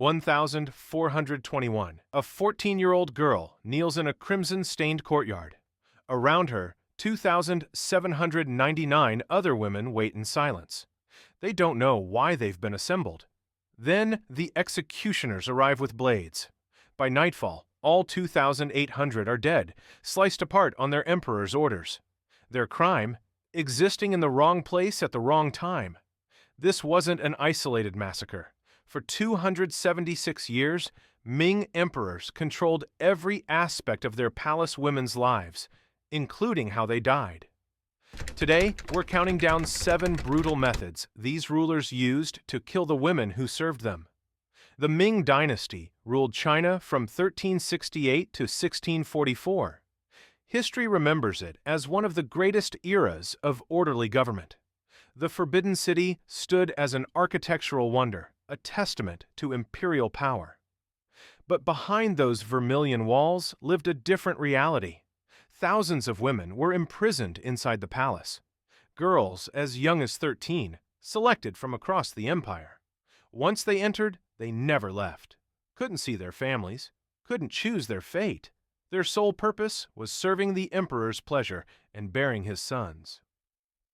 1421. A 14-year-old girl kneels in a crimson-stained courtyard. Around her, 2,799 other women wait in silence. They don't know why they've been assembled. Then the executioners arrive with blades. By nightfall, all 2,800 are dead, sliced apart on their emperor's orders. Their crime? Existing in the wrong place at the wrong time. This wasn't an isolated massacre. For 276 years, Ming emperors controlled every aspect of their palace women's lives, including how they died. Today, we're counting down 7 brutal methods these rulers used to kill the women who served them. The Ming Dynasty ruled China from 1368 to 1644. History remembers it as one of the greatest eras of orderly government. The Forbidden City stood as an architectural wonder, a testament to imperial power. But behind those vermillion walls lived a different reality. Thousands of women were imprisoned inside the palace. Girls as young as 13, selected from across the empire. Once they entered, they never left. Couldn't see their families, couldn't choose their fate. Their sole purpose was serving the emperor's pleasure and bearing his sons.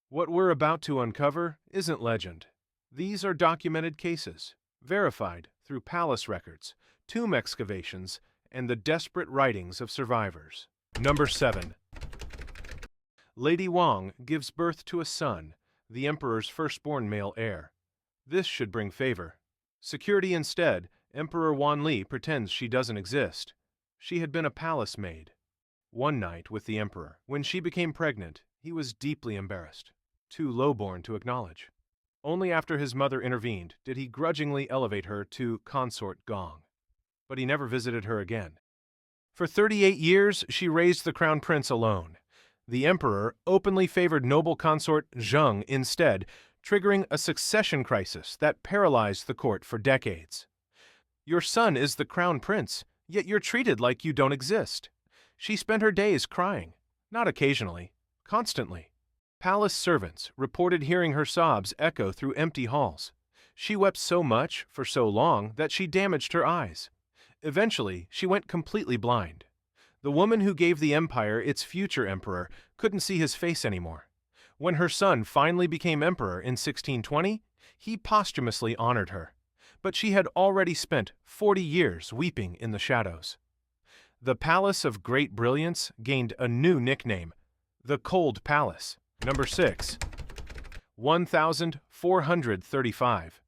What we're about to uncover isn't legend. These are documented cases, verified through palace records, tomb excavations, and the desperate writings of survivors. Number 7. Lady Wang gives birth to a son, the emperor's firstborn male heir. This should bring favor. Security instead, Emperor Wanli pretends she doesn't exist. She had been a palace maid. One night with the emperor, when she became pregnant, he was deeply embarrassed, too lowborn to acknowledge. Only after his mother intervened did he grudgingly elevate her to Consort Gong. But he never visited her again. For 38 years, she raised the crown prince alone. The emperor openly favored noble consort Zheng instead, triggering a succession crisis that paralyzed the court for decades. Your son is the crown prince, yet you're treated like you don't exist. She spent her days crying, not occasionally, constantly. Palace servants reported hearing her sobs echo through empty halls. She wept so much for so long that she damaged her eyes. Eventually, she went completely blind. The woman who gave the empire its future emperor couldn't see his face anymore. When her son finally became emperor in 1620, he posthumously honored her. But she had already spent 40 years weeping in the shadows. The Palace of Great Brilliance gained a new nickname, the Cold Palace. Number 6. 1435.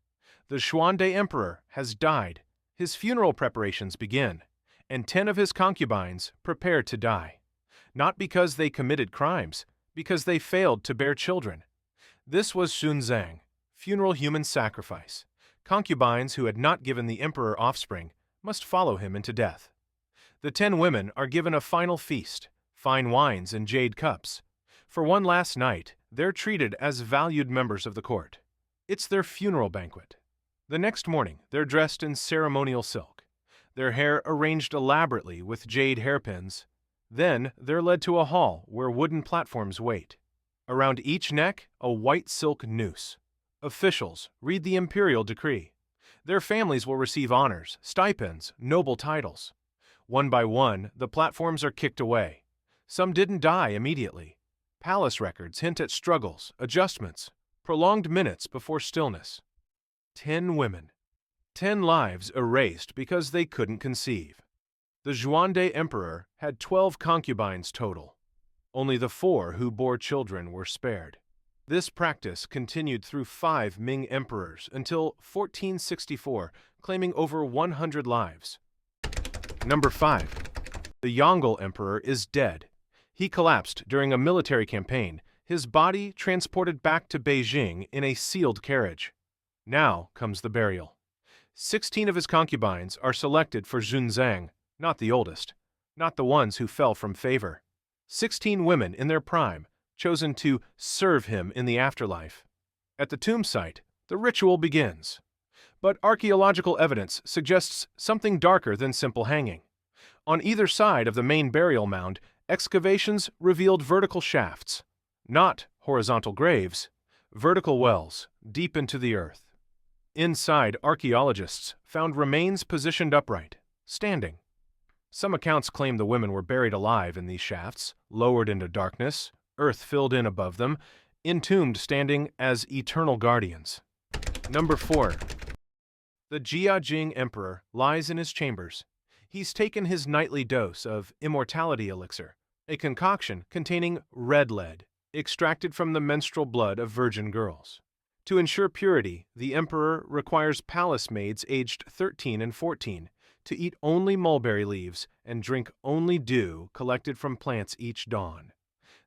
The Xuande Emperor has died. His funeral preparations begin, and 10 of his concubines prepare to die. Not because they committed crimes, because they failed to bear children. This was Xunzang, funeral human sacrifice. Concubines who had not given the emperor offspring must follow him into death. The 10 women are given a final feast, fine wines and jade cups. For one last night, they're treated as valued members of the court. It's their funeral banquet. The next morning, they're dressed in ceremonial silk, their hair arranged elaborately with jade hairpins. Then they're led to a hall where wooden platforms wait. Around each neck, a white silk noose. Officials read the imperial decree. Their families will receive honors, stipends, noble titles. One by one, the platforms are kicked away. Some didn't die immediately. Palace records hint at struggles, adjustments, prolonged minutes before stillness. 10 women. 10 lives erased because they couldn't conceive. The Xuande Emperor had 12 concubines total. Only the 4 who bore children were spared. This practice continued through 5 Ming emperors until 1464, claiming over 100 lives. Number 5. The Yongle Emperor is dead. He collapsed during a military campaign, his body transported back to Beijing in a sealed carriage. Now comes the burial. 16 of his concubines are selected for Xunzang, not the oldest, not the ones who fell from favor. 16 women in their prime, chosen to serve him in the afterlife. At the tomb site, the ritual begins. But archaeological evidence suggests something darker than simple hanging. On either side of the main burial mound, excavations revealed vertical shafts, not horizontal graves, vertical wells deep into the earth. Inside, archaeologists found remains positioned upright, standing. Some accounts claim the women were buried alive in these shafts, lowered into darkness, earth filled in above them, entombed standing as eternal guardians. Number 4. The Jiajing Emperor lies in his chambers. He's taken his nightly dose of immortality elixir, a concoction containing red lead, extracted from the menstrual blood of virgin girls. To ensure purity, the emperor requires palace maids aged 13 and 14 to eat only mulberry leaves and drink only dew collected from plants each dawn.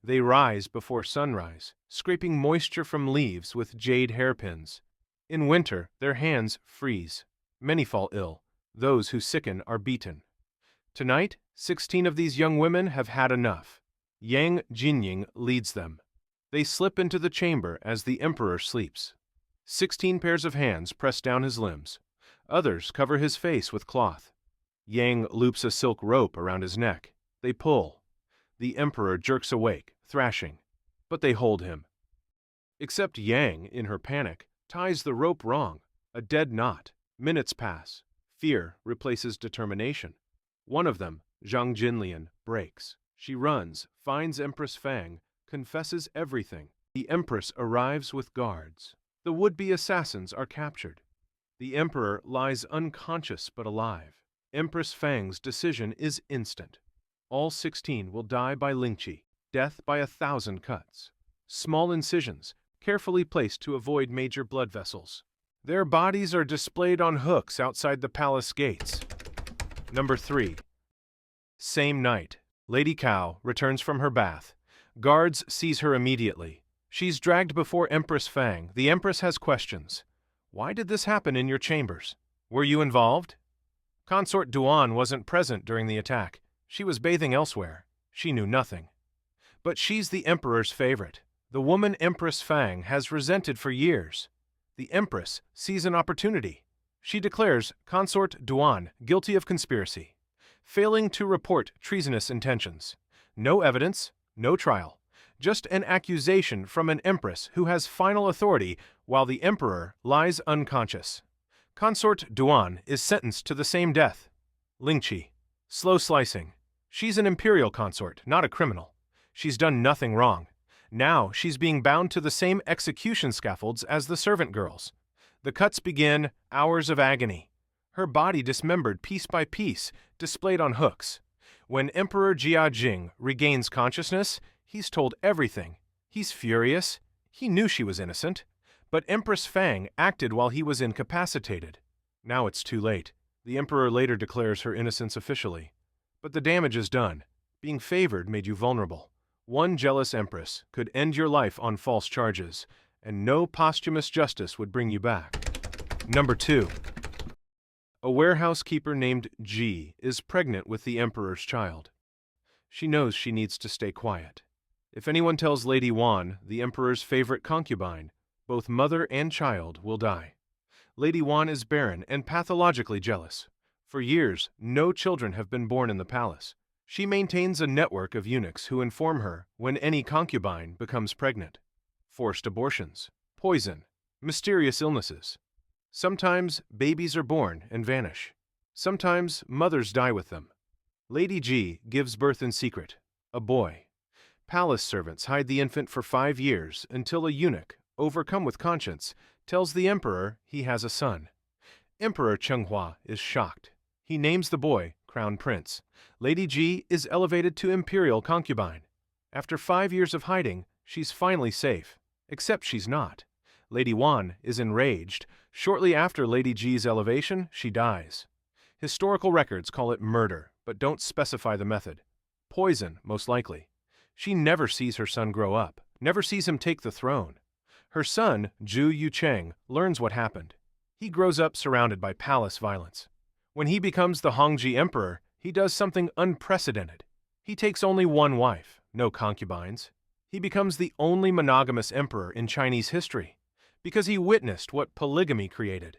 They rise before sunrise, scraping moisture from leaves with jade hairpins. In winter, their hands freeze. Many fall ill. Those who sicken are beaten. Tonight, 16 of these young women have had enough. Yang Jinying leads them. They slip into the chamber as the emperor sleeps. 16 pairs of hands press down his limbs. Others cover his face with cloth. Yang loops a silk rope around his neck. They pull. The emperor jerks awake, thrashing, but they hold him. Except Yang, in her panic, ties the rope wrong, a dead knot. Minutes pass. Fear replaces determination. One of them, Zhang Jinlian, breaks. She runs, finds Empress Fang, confesses everything. The empress arrives with guards. The would-be assassins are captured. The emperor lies unconscious but alive. Empress Fang's decision is instant. All 16 will die by lingqi, death by 1,000 cuts. Small incisions, carefully placed to avoid major blood vessels. Their bodies are displayed on hooks outside the palace gates. Number 3. Same night, Lady Cui returns from her bath. Guards seize her immediately. She's dragged before Empress Fang. The empress has questions. Why did this happen in your chambers? Were you involved? Consort Duan wasn't present during the attack. She was bathing elsewhere. She knew nothing. But she's the emperor's favorite. The woman Empress Fang has resented for years. The empress sees an opportunity. She declares Consort Duan guilty of conspiracy, failing to report treasonous intentions. No evidence, no trial. Just an accusation from an empress who has final authority while the emperor lies unconscious. Consort Duan is sentenced to the same death. Lingqi. Slow slicing. She's an imperial consort, not a criminal. She's done nothing wrong. Now she's being bound to the same execution scaffolds as the servant girls. The cuts begin, hours of agony. Her body dismembered piece by piece, displayed on hooks. When Emperor Jiajing regains consciousness, he's told everything. He's furious. He knew she was innocent. But Empress Fang acted while he was incapacitated. Now it's too late. The emperor later declares her innocence officially. But the damage is done. Being favored made you vulnerable. One jealous empress could end your life on false charges, and no posthumous justice would bring you back. Number 2. A warehouse keeper named Ji is pregnant with the emperor's child. She knows she needs to stay quiet. If anyone tells Lady Wan, the emperor's favorite concubine, both mother and child will die. Lady Wan is barren and pathologically jealous. For years, no children have been born in the palace. She maintains a network of eunuchs who inform her when any concubine becomes pregnant. Forced abortions, poison, mysterious illnesses. Sometimes babies are born and vanish. Sometimes mothers die with them. Lady Ji gives birth in secret, a boy. Palace servants hide the infant for 5 years until a eunuch, overcome with conscience, tells the emperor he has a son. Emperor Chenghua is shocked. He names the boy Crown Prince. Lady Ji is elevated to Imperial concubine. After 5 years of hiding, she's finally safe. Except she's not. Lady Wan is enraged. Shortly after Lady Ji's elevation, she dies. Historical records call it murder, but don't specify the method. Poison, most likely. She never sees her son grow up, never sees him take the throne. Her son, Zhu Yucheng, learns what happened. He grows up surrounded by palace violence. When he becomes the Hongji emperor, he does something unprecedented. He takes only one wife, no concubines. He becomes the only monogamous emperor in Chinese history, because he witnessed what polygamy created,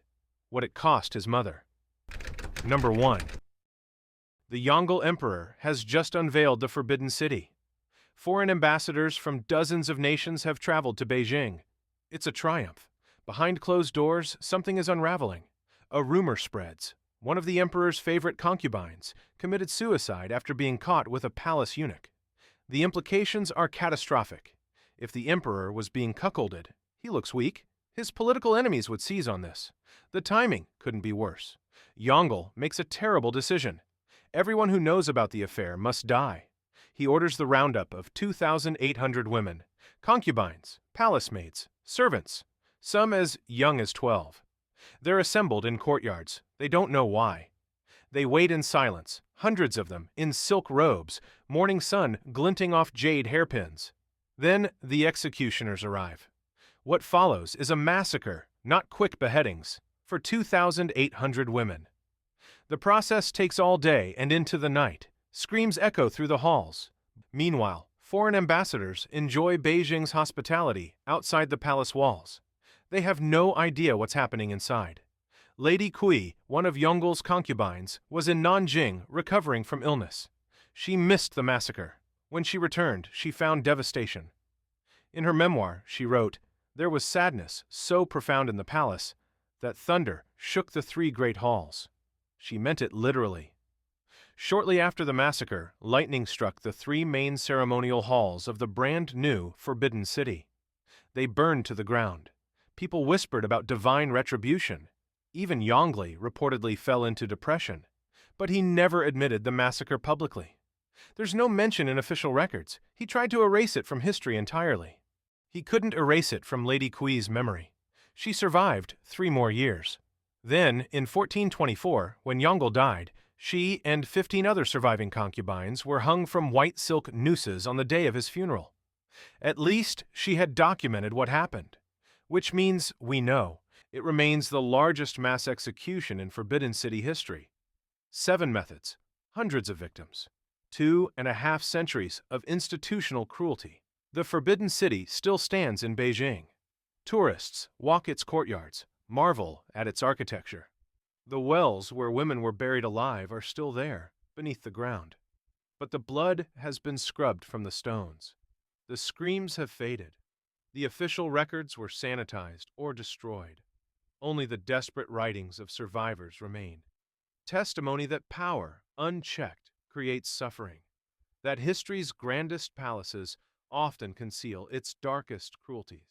what it cost his mother. Number 1. The Yongle Emperor has just unveiled the Forbidden City. Foreign ambassadors from dozens of nations have traveled to Beijing. It's a triumph. Behind closed doors, something is unraveling. A rumor spreads. One of the emperor's favorite concubines committed suicide after being caught with a palace eunuch. The implications are catastrophic. If the emperor was being cuckolded, he looks weak. His political enemies would seize on this. The timing couldn't be worse. Yongle makes a terrible decision. Everyone who knows about the affair must die. He orders the roundup of 2,800 women, concubines, palace maids, servants, some as young as 12. They're assembled in courtyards. They don't know why. They wait in silence, hundreds of them, in silk robes, morning sun glinting off jade hairpins. Then the executioners arrive. What follows is a massacre, not quick beheadings, for 2,800 women. The process takes all day and into the night. Screams echo through the halls. Meanwhile, foreign ambassadors enjoy Beijing's hospitality outside the palace walls. They have no idea what's happening inside. Lady Cui, one of Yongle's concubines, was in Nanjing recovering from illness. She missed the massacre. When she returned, she found devastation. In her memoir, she wrote, "There was sadness so profound in the palace that thunder shook the three great halls." She meant it literally. Shortly after the massacre, lightning struck the three main ceremonial halls of the brand new Forbidden City. They burned to the ground. People whispered about divine retribution. Even Yongle reportedly fell into depression, but he never admitted the massacre publicly. There's no mention in official records. He tried to erase it from history entirely. He couldn't erase it from Lady Cui's memory. She survived 3 more years. Then, in 1424, when Yongle died, she and 15 other surviving concubines were hung from white silk nooses on the day of his funeral. At least she had documented what happened, which means we know. It remains the largest mass execution in Forbidden City history. 7 methods, hundreds of victims, 2.5 centuries of institutional cruelty. The Forbidden City still stands in Beijing. Tourists walk its courtyards, marvel at its architecture. The wells where women were buried alive are still there, beneath the ground. But the blood has been scrubbed from the stones. The screams have faded. The official records were sanitized or destroyed. Only the desperate writings of survivors remain. Testimony that power, unchecked, creates suffering. That history's grandest palaces often conceal its darkest cruelties.